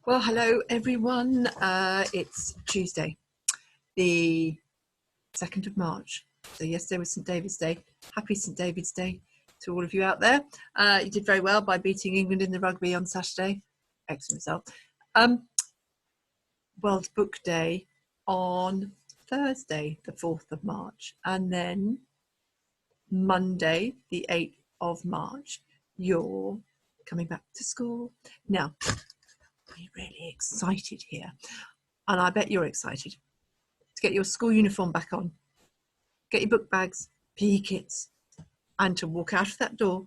Well, hello everyone. It's Tuesday, the 2nd of March. So yesterday was St David's Day. Happy St David's Day to all of you out there. You did very well by beating England in the rugby on Saturday. Excellent result. World Book Day on Thursday, the 4th of March. And then Monday, the 8th of March, you're coming back to school. Now, we're really excited here. And I bet you're excited to get your school uniform back on, get your book bags, PE kits, and to walk out of that door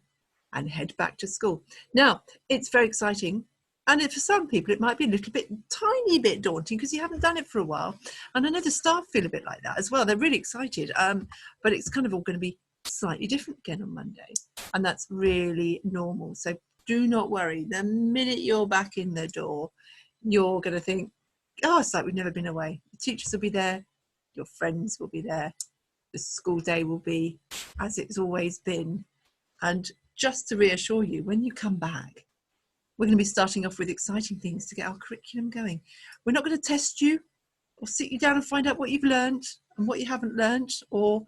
and head back to school. Now, it's very exciting. And for some people, it might be a little bit, tiny bit daunting because you haven't done it for a while. And I know the staff feel a bit like that as well. They're really excited, but it's kind of all going to be slightly different again on Monday. And that's really normal. So do not worry. The minute you're back in the door, you're going to think, oh, it's like we've never been away. The teachers will be there. Your friends will be there. The school day will be as it's always been. And just to reassure you, when you come back, we're going to be starting off with exciting things to get our curriculum going. We're not going to test you or sit you down and find out what you've learned and what you haven't learned, or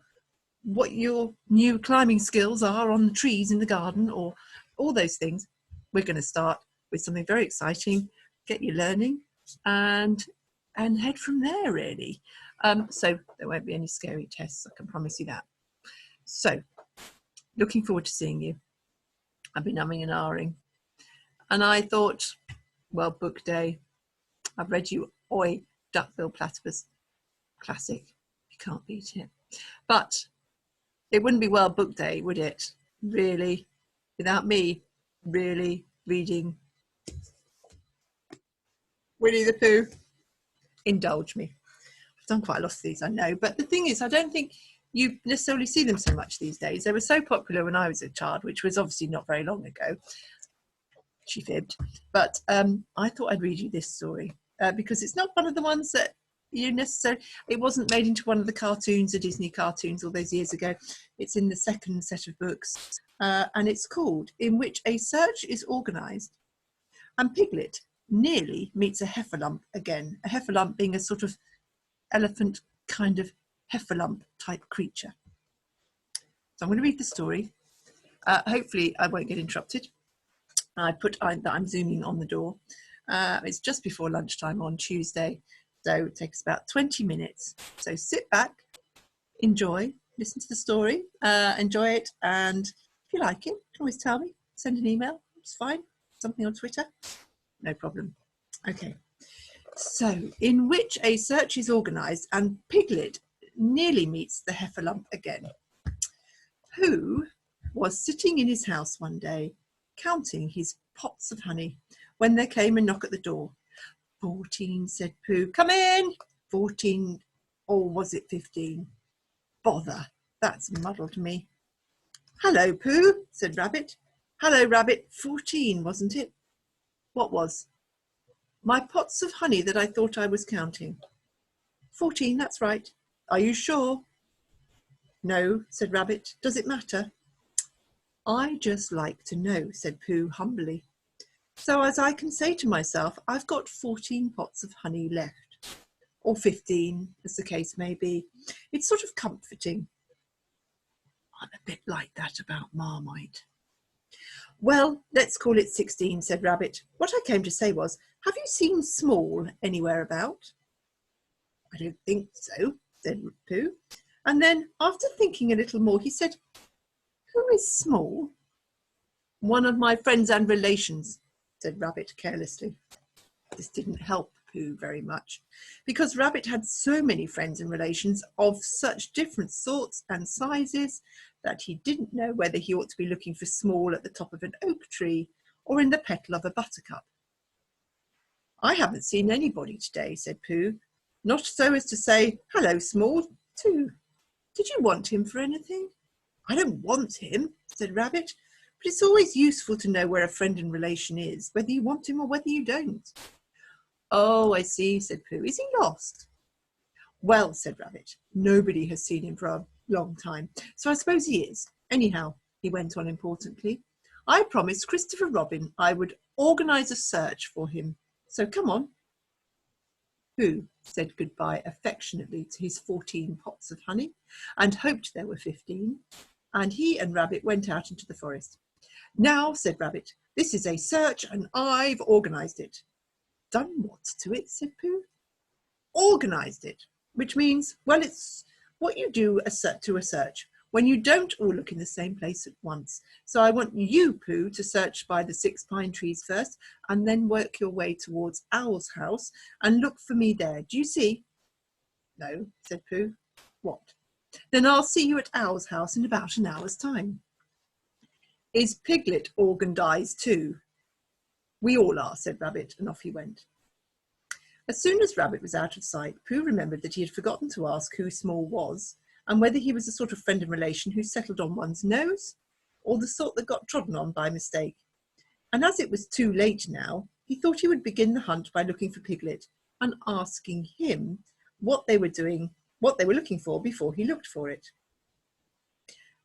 what your new climbing skills are on the trees in the garden, or all those things. We're going to start with something very exciting, get you learning, and head from there, really. So there won't be any scary tests, I can promise you that. So looking forward to seeing you. I've been umming and ahhing, and I thought, well, book day, I've read you Oi, Duckbill Platypus, classic, you can't beat it. But it wouldn't be World Book Day, would it, really, without me really reading Winnie the Pooh. Indulge me. I've done quite a lot of these, I know, but the thing is, I don't think you necessarily see them so much these days. They were so popular when I was a child, which was obviously not very long ago. She fibbed. But I thought I'd read you this story because it's not one of the ones that you necessarily, it wasn't made into one of the cartoons, the Disney cartoons all those years ago. It's in the second set of books, and it's called In Which a Search is Organised and Piglet Nearly Meets a Heffalump Again. A heffalump being a sort of elephant kind of heffalump type creature. So I'm going to read the story. Hopefully I won't get interrupted. that I'm zooming on the door. It's just before lunchtime on Tuesday, so it takes about 20 minutes. So sit back, enjoy, listen to the story, enjoy it, and if you like it, you can always tell me, send an email, it's fine, something on Twitter, no problem. Okay, so In Which a Search is Organised and Piglet Nearly Meets the Heffalump Again. Pooh was sitting in his house one day, counting his pots of honey, when there came a knock at the door. 14, said Pooh. Come in. 14, or was it 15? Bother, that's muddled me. Hello, Pooh, said Rabbit. Hello, Rabbit. 14, wasn't it? What was? My pots of honey that I thought I was counting. 14, that's right. Are you sure? No, said Rabbit. Does it matter? I just like to know, said Pooh humbly. So as I can say to myself, I've got 14 pots of honey left. Or 15, as the case may be. It's sort of comforting. I'm a bit like that about Marmite. Well, let's call it 16, said Rabbit. What I came to say was, have you seen Small anywhere about? I don't think so, said Pooh. And then, after thinking a little more, he said, who is Small? One of my friends and relations, said Rabbit carelessly. This didn't help Pooh very much, because Rabbit had so many friends and relations of such different sorts and sizes that he didn't know whether he ought to be looking for Small at the top of an oak tree or in the petal of a buttercup. I haven't seen anybody today, said Pooh, not so as to say, hello, Small, too. Did you want him for anything? I don't want him, said Rabbit, but it's always useful to know where a friend and relation is, whether you want him or whether you don't. Oh, I see, said Pooh. Is he lost? Well, said Rabbit, nobody has seen him for a long time, so I suppose he is. Anyhow, he went on importantly, I promised Christopher Robin I would organise a search for him. So come on. Pooh said goodbye affectionately to his 14 pots of honey and hoped there were 15, and he and Rabbit went out into the forest. Now, said Rabbit, this is a search and I've organised it. Done what to it, said Pooh. Organised it, which means, well, it's what you do to a search when you don't all look in the same place at once. So I want you, Pooh, to search by the 6 pine trees first and then work your way towards Owl's house and look for me there. Do you see? No, said Pooh. What? Then I'll see you at Owl's house in about an hour's time. Is Piglet organised too? We all are, said Rabbit, and off he went. As soon as Rabbit was out of sight, Pooh remembered that he had forgotten to ask who Small was, and whether he was the sort of friend and relation who settled on one's nose, or the sort that got trodden on by mistake. And as it was too late now, he thought he would begin the hunt by looking for Piglet and asking him what they were looking for before he looked for it.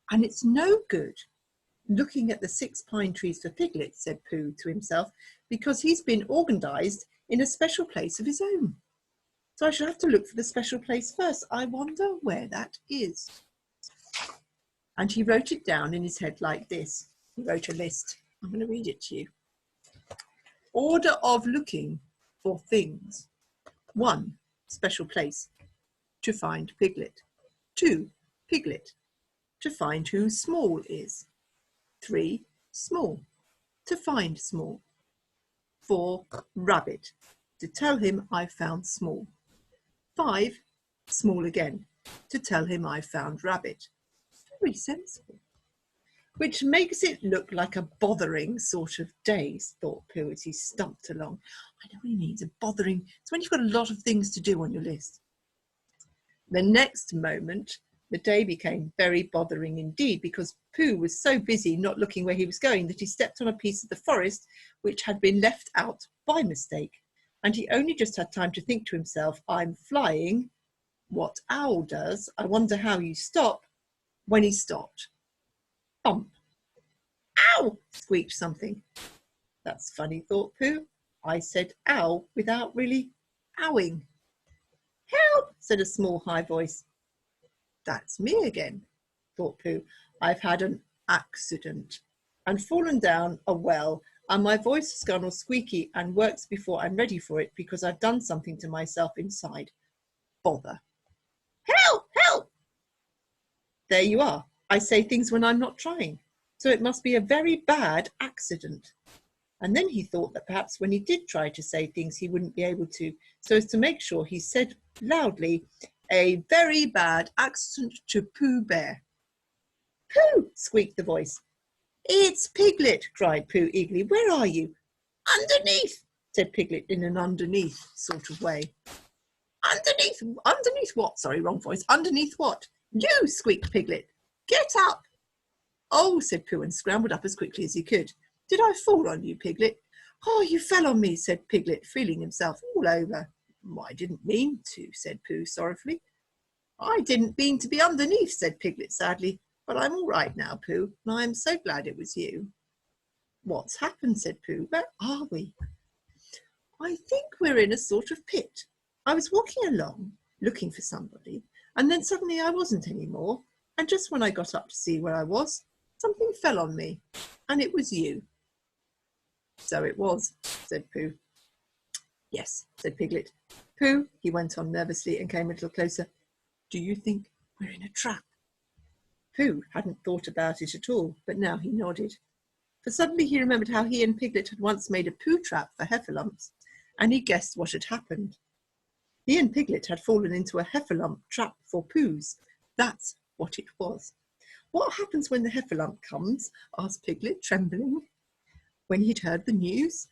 And it's no good looking at the 6 pine trees for Piglet, said Pooh to himself, because he's been organised in a special place of his own. So I shall have to look for the special place first. I wonder where that is. And he wrote it down in his head like this. He wrote a list. I'm going to read it to you. Order of looking for things. 1, special place, to find Piglet. 2, Piglet, to find who Small is. 3, Small, to find Small. 4, Rabbit, to tell him I found Small. 5, Small again, to tell him I found Rabbit. Very sensible. Which makes it look like a bothering sort of day, thought Pooh as he stumped along. I know what he means, a bothering. It's when you've got a lot of things to do on your list. The next moment, the day became very bothering indeed, because Pooh was so busy not looking where he was going that he stepped on a piece of the forest which had been left out by mistake. And he only just had time to think to himself, I'm flying. What Owl does, I wonder how you stop, when he stopped. Bump. Ow! Squeaked something. That's funny, thought Pooh. I said ow without really owing. Help! Said a small high voice. That's me again, thought Pooh. I've had an accident and fallen down a well, and my voice has gone all squeaky and works before I'm ready for it because I've done something to myself inside. Bother. Help! Help! There you are. I say things when I'm not trying. So it must be a very bad accident. And then he thought that perhaps when he did try to say things he wouldn't be able to, so as to make sure he said loudly, a very bad accident to Pooh Bear. Pooh! Squeaked the voice. It's Piglet, cried Pooh eagerly. Where are you? Underneath, said Piglet in an underneath sort of way. Underneath what? Sorry, wrong voice. Underneath what? You, squeaked Piglet. Get up. Oh, said Pooh and scrambled up as quickly as he could. Did I fall on you, Piglet? Oh, you fell on me, said Piglet, feeling himself all over. I didn't mean to, said Pooh sorrowfully. I didn't mean to be underneath, said Piglet sadly. But I'm all right now, Pooh, and I'm so glad it was you. What's happened, said Pooh. Where are we? I think we're in a sort of pit. I was walking along, looking for somebody, and then suddenly I wasn't anymore. And just when I got up to see where I was, something fell on me, and it was you. So it was, said Pooh. Yes, said Piglet. Pooh, he went on nervously and came a little closer. Do you think we're in a trap? Pooh hadn't thought about it at all, but now he nodded. For suddenly he remembered how he and Piglet had once made a Pooh trap for heffalumps, and he guessed what had happened. He and Piglet had fallen into a heffalump trap for Poohs. That's what it was. What happens when the heffalump comes? Asked Piglet, trembling, when he'd heard the news.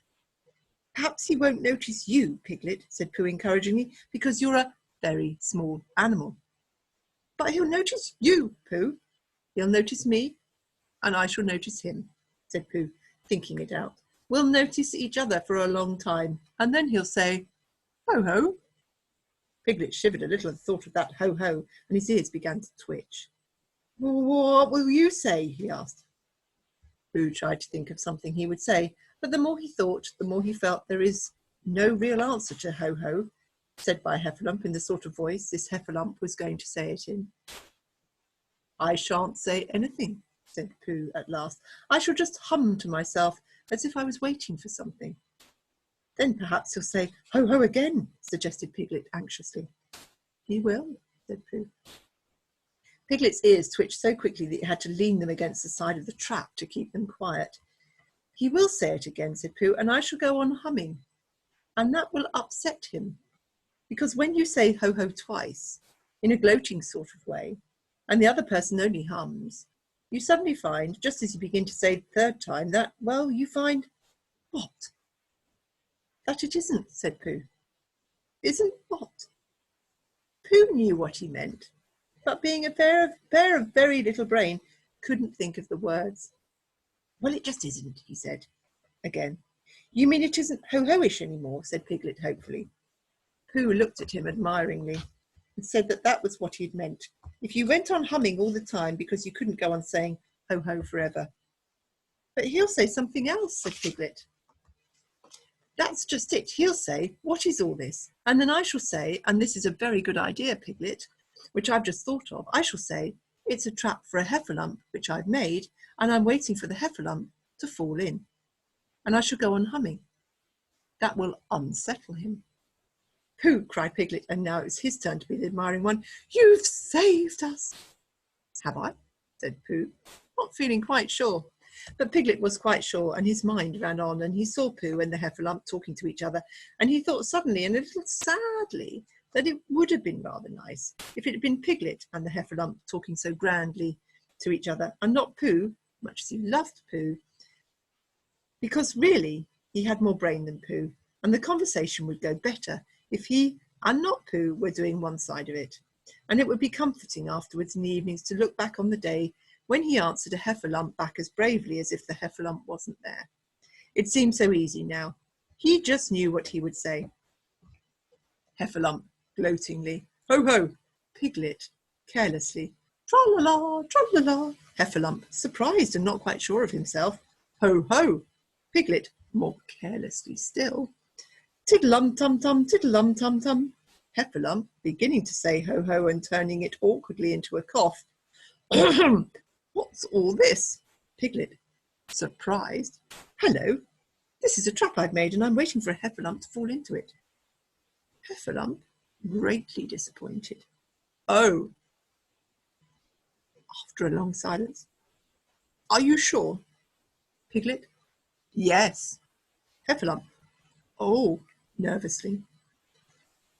Perhaps he won't notice you, Piglet, said Pooh encouragingly, because you're a very small animal. But he'll notice you, Pooh. He'll notice me, and I shall notice him, said Pooh, thinking it out. We'll notice each other for a long time, and then he'll say, ho-ho. Piglet shivered a little at the thought of that ho-ho, and his ears began to twitch. What will you say? He asked. Pooh tried to think of something he would say, but the more he thought, the more he felt there is No real answer to ho-ho, said by Heffalump in the sort of voice this Heffalump was going to say it in. I shan't say anything, said Pooh at last. I shall just hum to myself as if I was waiting for something. Then perhaps he'll say ho-ho again, suggested Piglet anxiously. He will, said Pooh. Piglet's ears twitched so quickly that he had to lean them against the side of the trap to keep them quiet. He will say it again, said Pooh, and I shall go on humming. And that will upset him, because when you say ho-ho twice, in a gloating sort of way, and the other person only hums, you suddenly find, just as you begin to say the third time, that, well, you find, what? That it isn't, said Pooh. Isn't what? Pooh knew what he meant, but being a pair of very little brain, couldn't think of the words. Well, it just isn't, he said, again. You mean it isn't ho-ho-ish anymore, said Piglet hopefully. Pooh looked at him admiringly and said that that was what he'd meant. If you went on humming all the time because you couldn't go on saying ho-ho forever. But he'll say something else, said Piglet. That's just it. He'll say, what is all this? And then I shall say, and this is a very good idea, Piglet, which I've just thought of, I shall say, it's a trap for a Heffalump, which I've made, and I'm waiting for the Heffalump to fall in. And I shall go on humming. That will unsettle him. Pooh, cried Piglet, and now it's his turn to be the admiring one. You've saved us. Have I? Said Pooh, not feeling quite sure. But Piglet was quite sure, and his mind ran on, and he saw Pooh and the Heffalump talking to each other, and he thought suddenly and a little sadly that it would have been rather nice if it had been Piglet and the Heffalump talking so grandly to each other, and not Pooh, much as he loved Pooh, because really he had more brain than Pooh, and the conversation would go better if he and not Pooh were doing one side of it, and it would be comforting afterwards in the evenings to look back on the day when he answered a Heffalump back as bravely as if the Heffalump wasn't there. It seemed so easy now. He just knew what he would say. Heffalump, gloatingly. Ho-ho! Piglet, carelessly. Tra-la-la, tra-la-la. Heffalump, surprised and not quite sure of himself. Ho-ho! Piglet, more carelessly still. Tiddle-um-tum-tum, tiddle-um-tum-tum. Heffalump, beginning to say ho-ho and turning it awkwardly into a cough. What's all this? Piglet, surprised. Hello, this is a trap I've made and I'm waiting for a Heffalump to fall into it. Heffalump, greatly disappointed. Oh. After a long silence. Are you sure? Piglet, yes. Heffalump, oh, nervously.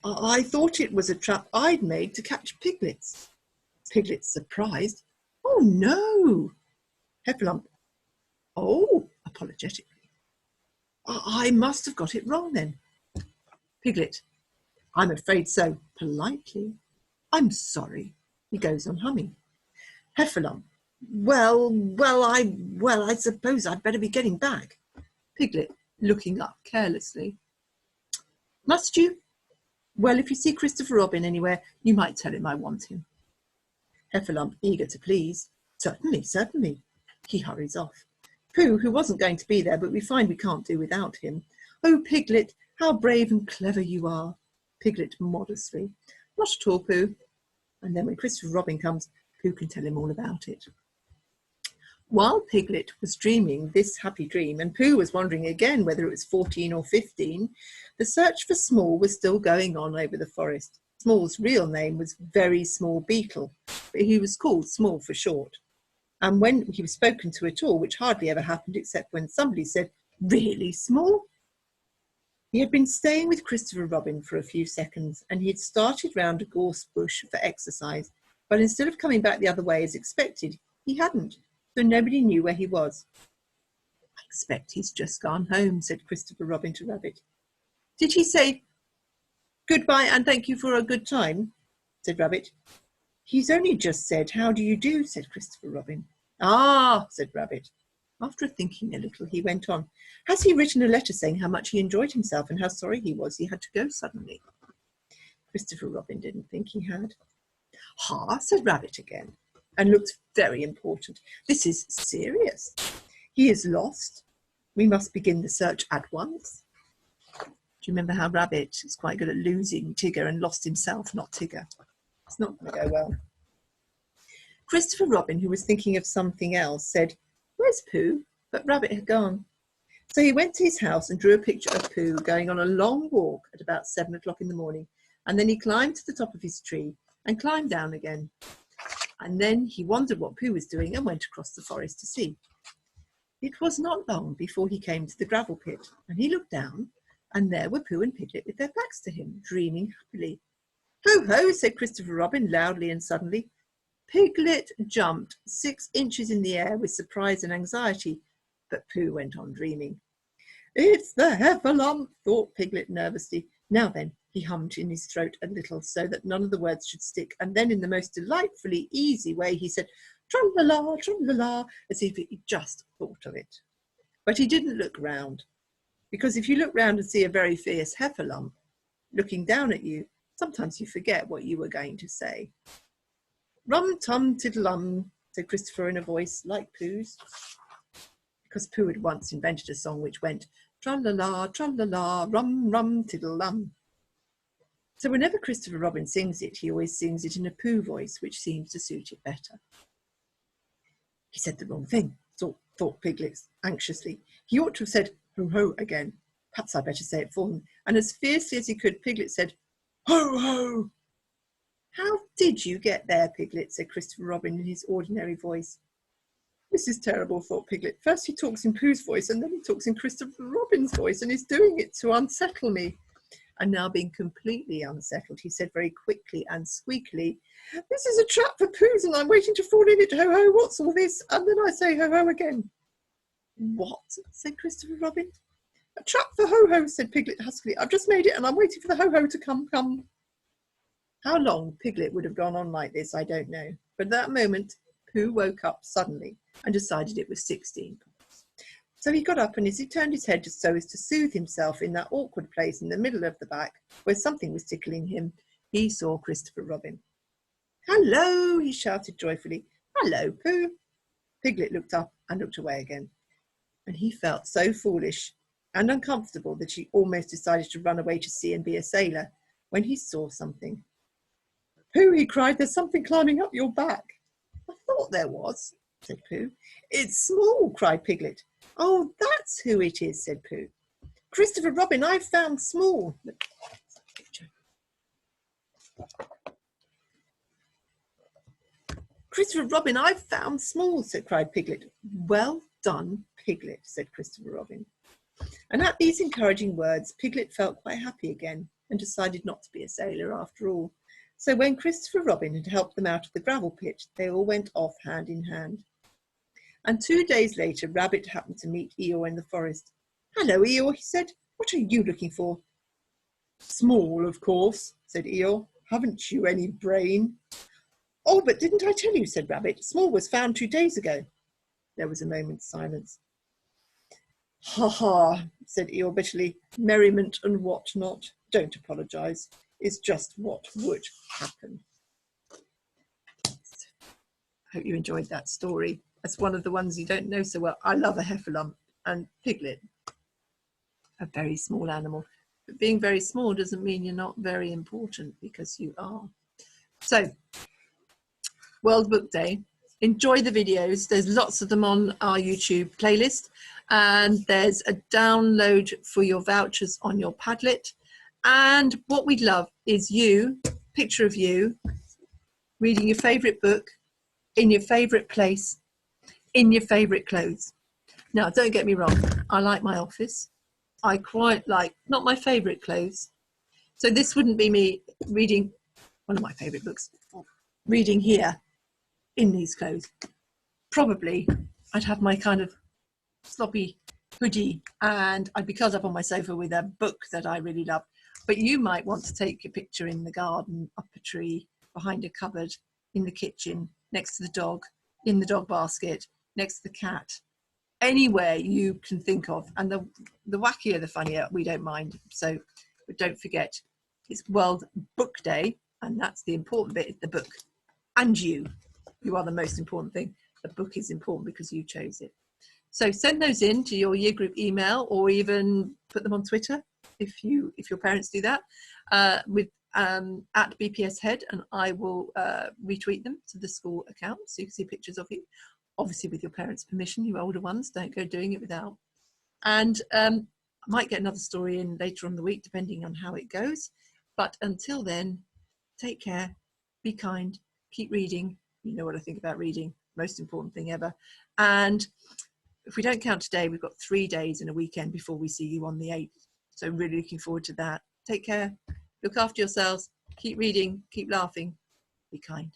I thought it was a trap I'd made to catch piglets. Piglet, surprised. Oh, no. Heffalump, oh, apologetically. I must have got it wrong then. Piglet, I'm afraid so, politely. I'm sorry. He goes on humming. Heffalump, I suppose I'd better be getting back. Piglet, looking up carelessly. Must you? Well, if you see Christopher Robin anywhere, you might tell him I want him. Heffalump, eager to please. Certainly, certainly. He hurries off. Pooh, who wasn't going to be there, but we find we can't do without him. Oh, Piglet, how brave and clever you are. Piglet, modestly. Not at all, Pooh. And then when Christopher Robin comes, Pooh can tell him all about it. While Piglet was dreaming this happy dream, and Pooh was wondering again whether it was 14 or 15, the search for Small was still going on over the forest. Small's real name was Very Small Beetle, but he was called Small for short. And when he was spoken to at all, which hardly ever happened except when somebody said, Really, Small? He had been staying with Christopher Robin for a few seconds, and he had started round a gorse bush for exercise, but instead of coming back the other way as expected, he hadn't, so nobody knew where he was. I expect he's just gone home, said Christopher Robin to Rabbit. Did he say, Goodbye and thank you for a good time? Said Rabbit. He's only just said, How do you do? Said Christopher Robin. Ah, said Rabbit. After thinking a little, he went on. Has he written a letter saying how much he enjoyed himself and how sorry he was he had to go suddenly? Christopher Robin didn't think he had. Ha, said Rabbit again, and looked very important. This is serious. He is lost. We must begin the search at once. Do you remember how Rabbit is quite good at losing Tigger and lost himself, not Tigger? It's not going to go well. Christopher Robin, who was thinking of something else, said, "Where's Pooh?" But Rabbit had gone. So he went to his house and drew a picture of Pooh going on a long walk at about 7 o'clock in the morning. And then he climbed to the top of his tree and climbed down again. And then he wondered what Pooh was doing and went across the forest to see. It was not long before he came to the gravel pit, and he looked down, and there were Pooh and Piglet with their backs to him, dreaming happily. "Ho, ho," said Christopher Robin loudly and suddenly. Piglet jumped 6 inches in the air with surprise and anxiety, but Pooh went on dreaming. "It's the heffalump," thought Piglet nervously. Now then, he hummed in his throat a little so that none of the words should stick, and then in the most delightfully easy way he said, "Tra-la-la, tra-la-la," as if he just thought of it. But he didn't look round, because if you look round and see a very fierce heffalump looking down at you, sometimes you forget what you were going to say. "Rum-tum-tiddle-um," said Christopher in a voice like Pooh's, because Pooh had once invented a song which went, "Tra-la-la, tra-la-la, rum-rum-tiddle-um." So whenever Christopher Robin sings it, he always sings it in a Pooh voice, which seems to suit it better. He said the wrong thing, thought Piglet anxiously. He ought to have said ho-ho again. Perhaps I'd better say it for him. And as fiercely as he could, Piglet said, "Ho-ho!" "How did you get there, Piglet?" said Christopher Robin in his ordinary voice. "This is terrible," thought Piglet. "First he talks in Pooh's voice, and then he talks in Christopher Robin's voice, and he's doing it to unsettle me." And now being completely unsettled, he said very quickly and squeakily, "This is a trap for Pooh's, and I'm waiting to fall in it. Ho-ho, what's all this?" And then I say ho-ho again. "What?" said Christopher Robin. "A trap for ho-ho," said Piglet huskily. "I've just made it, and I'm waiting for the ho-ho to come." How long Piglet would have gone on like this, I don't know. But at that moment, Pooh woke up suddenly and decided it was 16 points. So he got up, and as he turned his head just so as to soothe himself in that awkward place in the middle of the back where something was tickling him, he saw Christopher Robin. "Hello," he shouted joyfully. "Hello, Pooh." Piglet looked up and looked away again, and he felt so foolish and uncomfortable that he almost decided to run away to sea and be a sailor when he saw something. "Pooh," he cried, "there's something climbing up your back." "I thought there was," said Pooh. "It's small," cried Piglet. "Oh, that's who it is," said Pooh. "Christopher Robin, I've found Small." "Christopher Robin, I've found Small," cried Piglet. "Well done, Piglet," said Christopher Robin. And at these encouraging words, Piglet felt quite happy again and decided not to be a sailor after all. So when Christopher Robin had helped them out of the gravel pit, they all went off hand in hand. And 2 days later, Rabbit happened to meet Eeyore in the forest. "Hello, Eeyore," he said. "What are you looking for?" "Small, of course," said Eeyore. "Haven't you any brain?" "Oh, but didn't I tell you," said Rabbit. "Small was found 2 days ago." There was a moment's silence. "Ha ha," said Eeyore bitterly. "Merriment and what not. Don't apologise. It's just what would happen." I hope you enjoyed that story. That's one of the ones you don't know so well. I love a heffalump, and Piglet, a very small animal. But being very small doesn't mean you're not very important, because you are. So, World Book Day. Enjoy the videos. There's lots of them on our YouTube playlist, and there's a download for your vouchers on your Padlet. And what we'd love is you, picture of you, reading your favourite book, in your favourite place, in your favourite clothes. Now, don't get me wrong, I like my office. I quite like, not my favourite clothes. So this wouldn't be me reading one of my favourite books, reading here in these clothes. Probably I'd have my kind of sloppy hoodie and I'd be curled up on my sofa with a book that I really love. But you might want to take a picture in the garden, up a tree, behind a cupboard, in the kitchen, next to the dog, in the dog basket, next to the cat, anywhere you can think of. And the wackier, the funnier, we don't mind. So, but don't forget, it's World Book Day, and that's the important bit, the book. And you are the most important thing. The book is important because you chose it. So send those in to your year group email, or even put them on Twitter. if your parents do that, with at BPS Head, and I will retweet them to the school account so you can see pictures of you, obviously with your parents' permission. You older ones, don't go doing it without. And I might get another story in later on the week depending on how it goes, but until then, take care, be kind, keep reading. You know what I think about reading, most important thing ever. And if we don't count today, we've got 3 days and a weekend before we see you on the 8th. So I'm really looking forward to that. Take care, look after yourselves, keep reading, keep laughing, be kind.